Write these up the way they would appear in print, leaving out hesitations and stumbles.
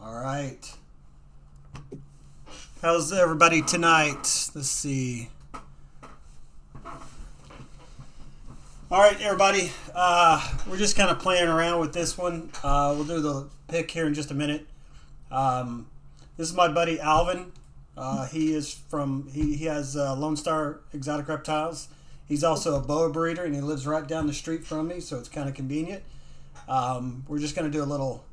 All right. How's everybody tonight? Let's see. All right, everybody. We're just kind of playing around with this one. We'll do the pick here in just a minute. This is my buddy Alvin. He is from he has Lone Star Exotic Reptiles. He's also a boa breeder, and he lives right down the street from me, so it's kind of convenient. We're just going to do a little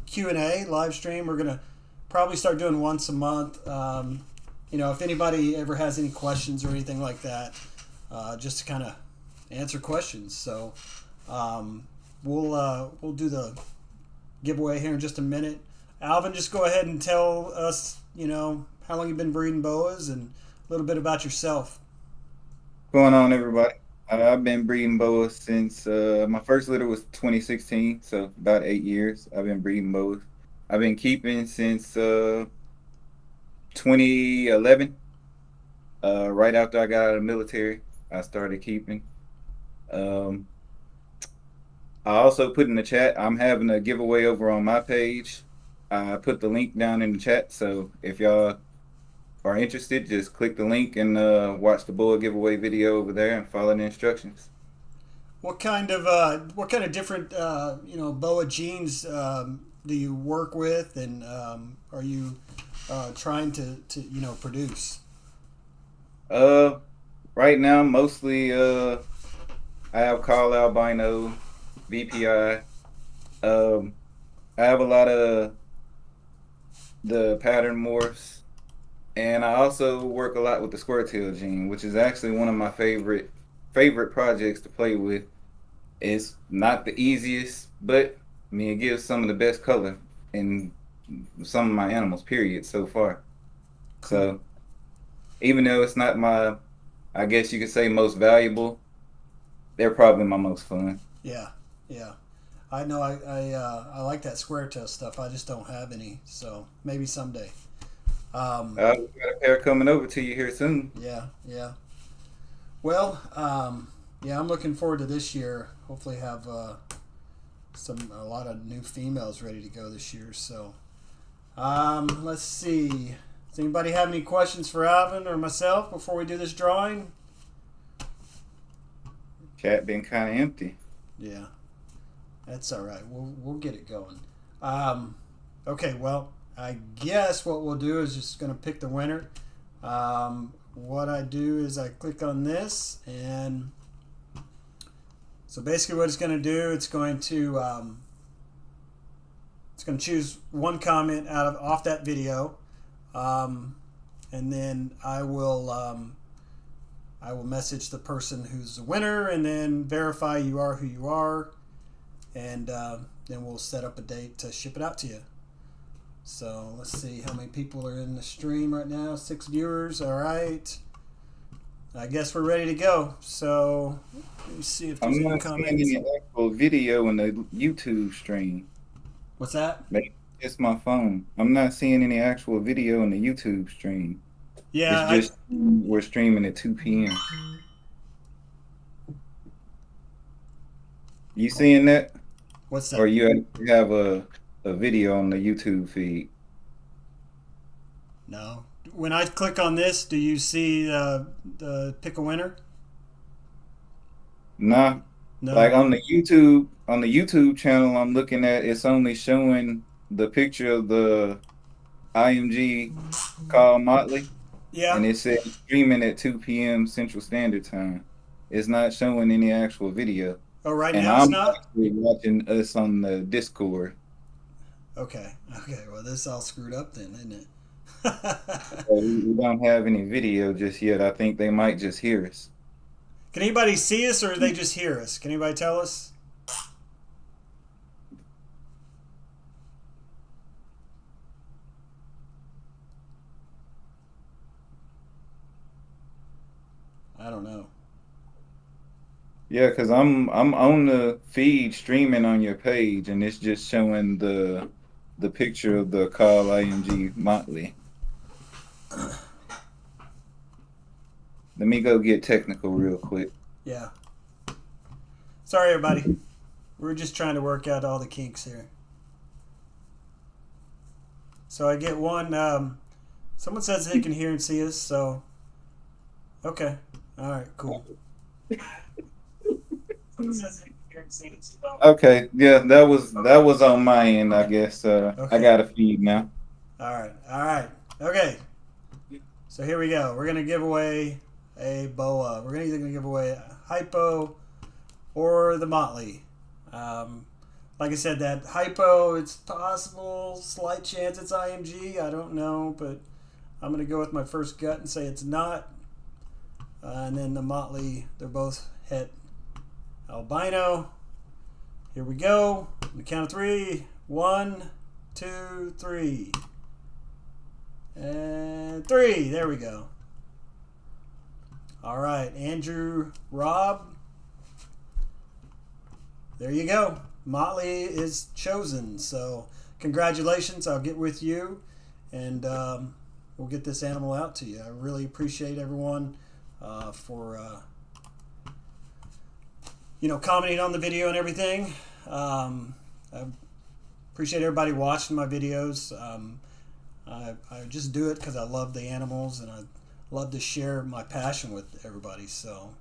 Q&A live stream. We're going to probably start doing once a month. If anybody ever has any questions or anything like that, just to kind of answer questions. So we'll do the giveaway here in just a minute. Alvin, just go ahead and tell us, how long you've been breeding boas and a little bit about yourself. What's going on, everybody? I've been breeding boas since my first litter was 2016, so about 8 years. I've been breeding boas. I've been keeping since 2011. Right after I got out of the military, I started keeping. I also put in the chat, I'm having a giveaway over on my page. I put the link down in the chat, so if y'all are interested, just click the link and watch the Boa Giveaway video over there and follow the instructions. What kind of different boa genes do you work with, and are you trying to produce? Right now, mostly I have Carl Albino, VPI. I have a lot of the pattern morphs, and I also work a lot with the square tail gene, which is actually one of my favorite projects to play with. It's not the easiest, but it gives some of the best color in some of my animals, period, so far. Cool. So even though it's not my, I guess you could say, most valuable, they're probably my most fun. Yeah. I know. I like that square tail stuff. I just don't have any, so maybe someday. We got a pair coming over to you here soon. Yeah. Well, I'm looking forward to this year. Hopefully, have a lot of new females ready to go this year. So, let's see. Does anybody have any questions for Alvin or myself before we do this drawing? Chat been kind of empty. Yeah, that's all right. We'll get it going. Okay. Well, I guess what we'll do is just going to pick the winner. What I do is I click on this, and so basically what it's going to do, it's going to choose one comment off that video, and then I will message the person who's the winner, and then verify you are who you are, and then we'll set up a date to ship it out to you. So let's see how many people are in the stream right now. 6 viewers. All right. I guess we're ready to go. So let me see if there's any comments. I'm not seeing any actual video in the YouTube stream. What's that? Maybe it's my phone. I'm not seeing any actual video in the YouTube stream. Yeah. It's just we're streaming at 2 p.m. You seeing that? What's that? Or you have a video on the YouTube feed? No. When I click on this, do you see the pick a winner? Nah. No. Like on the YouTube channel I'm looking at, it's only showing the picture of the IMG called Motley. Yeah. And it says streaming at 2 p.m. Central Standard Time. It's not showing any actual video. Oh, right and now it's not? actually watching us on the Discord. Okay. Well, this is all screwed up then, isn't it? We don't have any video just yet. I think they might just hear us. Can anybody see us, or they just hear us? Can anybody tell us? I don't know. Yeah, because I'm on the feed streaming on your page, and it's just showing the picture of the Carl IMG Motley. Let me go get technical real quick. Yeah. Sorry, everybody. We're just trying to work out all the kinks here. So I get one. Someone says they can hear and see us. So okay. All right. Cool. Okay, yeah, that was on my end, I guess. I Okay. got a feed now. All right. All right. Okay. So here we go. We're gonna give away a boa. We're either gonna give away a hypo or the motley. Um, like I said, that hypo, it's possible, slight chance it's IMG. I don't know, but I'm gonna go with my first gut and say it's not. And then the motley, they're both het albino. Here we go. On the count of three. 1, 2, 3. And 3. There we go. All right, Andrew, Rob. There you go. Motley is chosen. So congratulations. I'll get with you, and we'll get this animal out to you. I really appreciate everyone for commenting on the video and everything. I appreciate everybody watching my videos. I just do it because I love the animals and I love to share my passion with everybody. So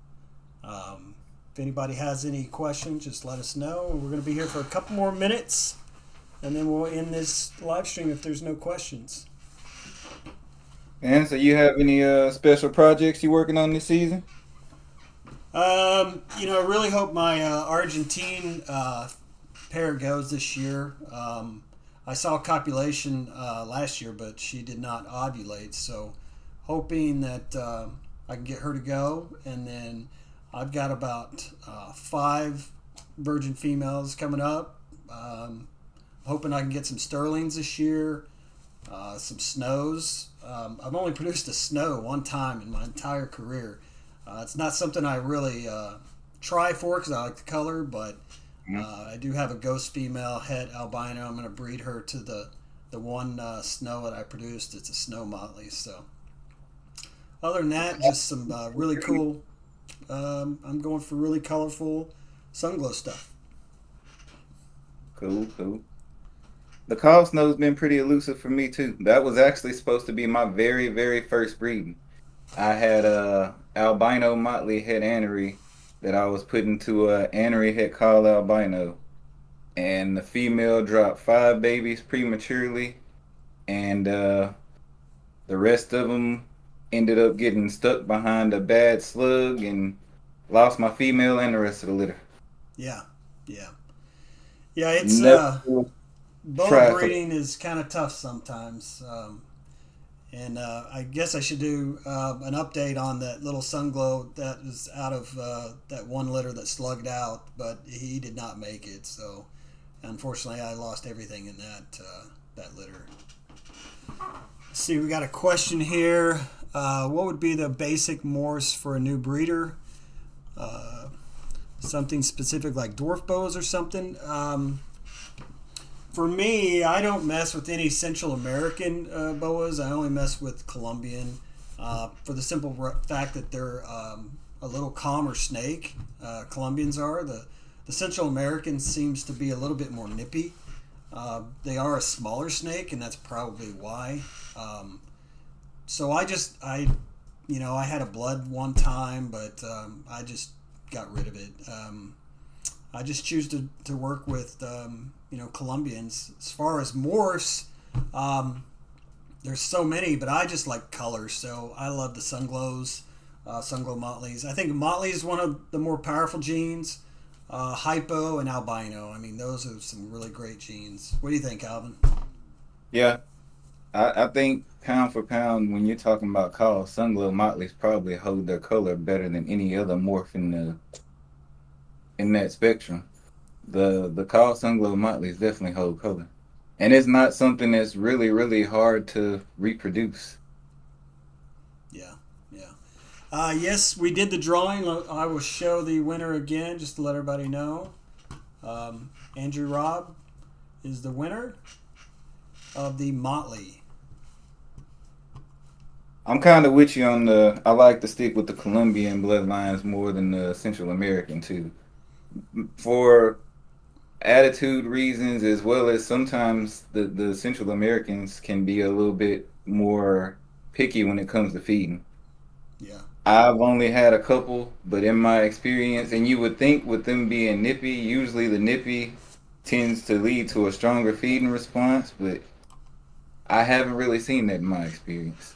if anybody has any questions, just let us know. We're going to be here for a couple more minutes and then we'll end this live stream if there's no questions. And so you have any special projects you working on this season? I really hope my Argentine pair goes this year. I saw copulation last year, but she did not ovulate. So hoping that I can get her to go. And then I've got about 5 virgin females coming up. Hoping I can get some sterlings this year, some snows. I've only produced a snow one time in my entire career. It's not something I really try for because I like the color, but I do have a ghost female het albino. I'm going to breed her to the one snow that I produced. It's a snow motley. So other than that, just some really cool. I'm going for really colorful sunglow stuff. Cool. The call snow's been pretty elusive for me too. That was actually supposed to be my very, very first breeding. I had a albino motley het anery that I was putting to a anery het call albino, and the female dropped 5 babies prematurely, and the rest of them ended up getting stuck behind a bad slug and lost my female and the rest of the litter. Yeah. It's boa breeding is kind of tough sometimes. And I guess I should do an update on that little sunglow that was out of that one litter that slugged out, but he did not make it. So unfortunately, I lost everything in that litter. Let's see, we got a question here. What would be the basic morphs for a new breeder? Something specific like dwarf boas or something? For me, I don't mess with any Central American boas. I only mess with Colombian for the simple fact that they're a little calmer snake. Colombians are. The Central American seems to be a little bit more nippy. They are a smaller snake, and that's probably why. So I had a blood one time, but I just got rid of it. I just choose to work with Colombians. As far as morphs, there's so many, but I just like colors. So I love the sunglows, sunglow motleys. I think motley is one of the more powerful genes. Hypo and albino. I mean, those are some really great genes. What do you think, Alvin? Yeah, I think pound for pound, when you're talking about call, sunglow motleys probably hold their color better than any other morph in that spectrum. The call sunglow motleys definitely hold color, and it's not something that's really, really hard to reproduce. Yeah. Yes, we did the drawing. I will show the winner again just to let everybody know. Andrew Robb is the winner of the motley. I'm kind of with you on I like to stick with the Colombian bloodlines more than the Central American too. For attitude reasons, as well as sometimes the Central Americans can be a little bit more picky when it comes to feeding. Yeah. I've only had a couple, but in my experience, and you would think with them being nippy, usually the nippy tends to lead to a stronger feeding response, but I haven't really seen that in my experience.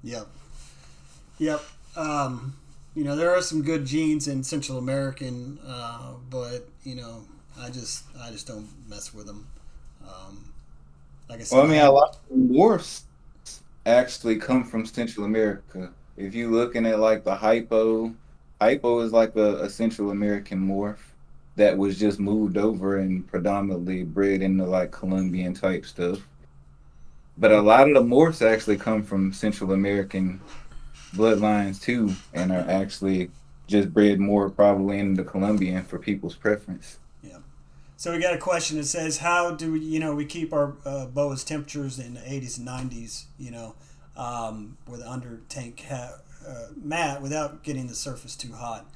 Yep. Yep. There are some good genes in Central American, but I just don't mess with them. Um, like I Well, said, I I mean, a had. lot of dwarfs actually come from Central America. If you're looking at like the hypo is like a Central American morph that was just moved over and predominantly bred into like Colombian type stuff. But a lot of the morphs actually come from Central American bloodlines too, and are actually just bred more probably into Colombian for people's preference. Yeah. So we got a question that says, how do we keep our boa's temperatures in the 80s and 90s, with under tank mat without getting the surface too hot?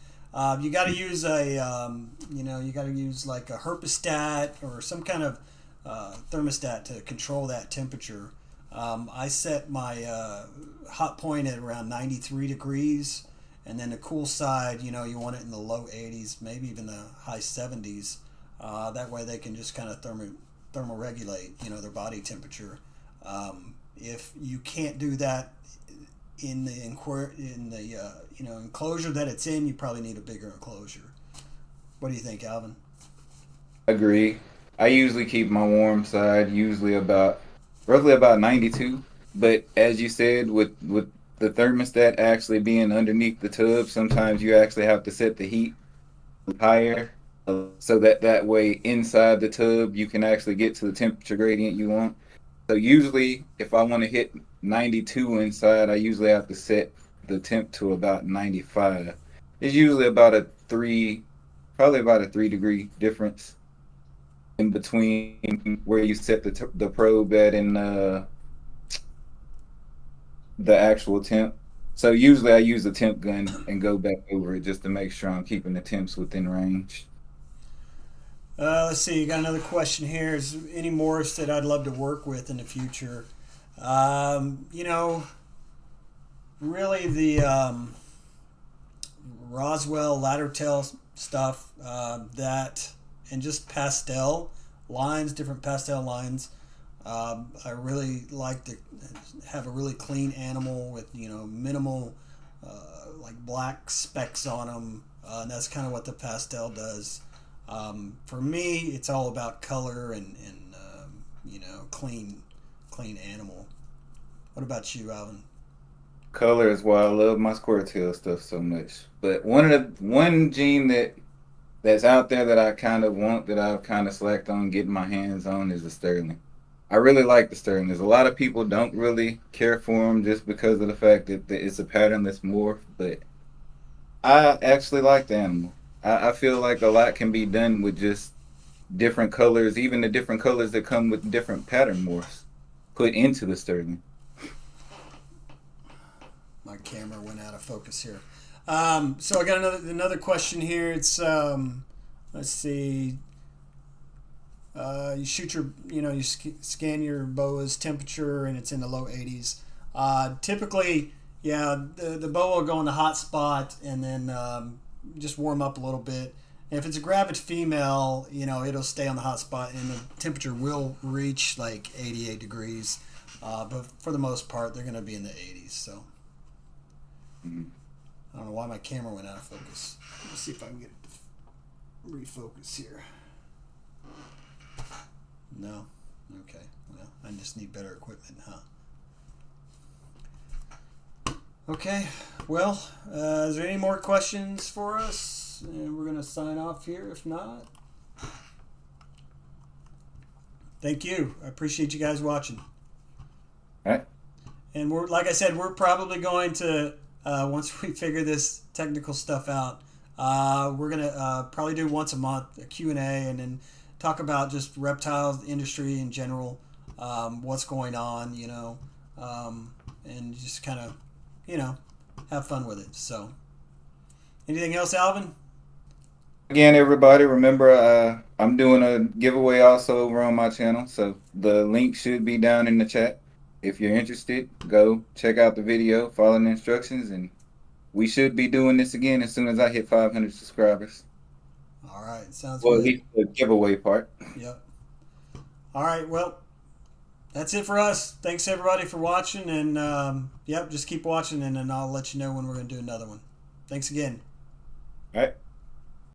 You got to use you got to use like a herpostat or some kind of thermostat to control that temperature. I set my hot point at around 93 degrees, and then the cool side, you want it in the low 80s, maybe even the high 70s. That way they can just kind of thermoregulate, their body temperature. If you can't do that in the enclosure that it's in, you probably need a bigger enclosure. What do you think, Alvin? Agree. I usually keep my warm side usually about roughly about 92. But as you said, with the thermostat actually being underneath the tub, sometimes you actually have to set the heat higher so that that way inside the tub you can actually get to the temperature gradient you want. So usually if I want to hit 92 inside, I usually have to set the temp to about 95. It's usually about a three, probably about a 3 degree difference in between where you set the probe at and the actual temp. So usually I use a temp gun and go back over it just to make sure I'm keeping the temps within range. Let's see. Got another question here. Is there any morphs that I'd love to work with in the future? You know, really the Roswell ladder tail stuff, that and just pastel lines, different pastel lines. I really like to have a really clean animal with minimal like black specks on them, and that's kind of what the pastel does. For me, it's all about color and clean animal. What about you, Alvin? Color is why I love my square tail stuff so much. But one gene that's out there that I kind of want, that I've kind of slacked on getting my hands on, is the Sterling. I really like the Sterling. There's a lot of people don't really care for them just because of the fact that it's a patternless morph, but I actually like the animal. I feel like a lot can be done with just different colors, even the different colors that come with different pattern morphs put into the Sterling. My camera went out of focus here. So I got another question here. It's let's see. You shoot you scan your boa's temperature and it's in the low 80s. Typically, yeah, the boa will go in the hot spot and then just warm up a little bit. And if it's a gravid female, it'll stay on the hot spot and the temperature will reach like 88 degrees. But for the most part, they're going to be in the 80s. So I don't know why my camera went out of focus. Let's see if I can get it to refocus here. No? Okay. Well, I just need better equipment, huh? Okay. Well, is there any more questions for us? And we're going to sign off here if not. Thank you. I appreciate you guys watching. All right. And like I said, we're probably going to, once we figure this technical stuff out, we're going to probably do once a month a Q&A and then talk about just reptile industry in general, what's going on, and just kind of, have fun with it. So, anything else, Alvin? Again, everybody, remember I'm doing a giveaway also over on my channel, so the link should be down in the chat. If you're interested, go check out the video, follow the instructions, and we should be doing this again as soon as I hit 500 subscribers. All right, sounds Well, at good. least the giveaway part. Yep. All right, well, that's it for us. Thanks everybody for watching, and yep, just keep watching, and then I'll let you know when we're going to do another one. Thanks again. All right.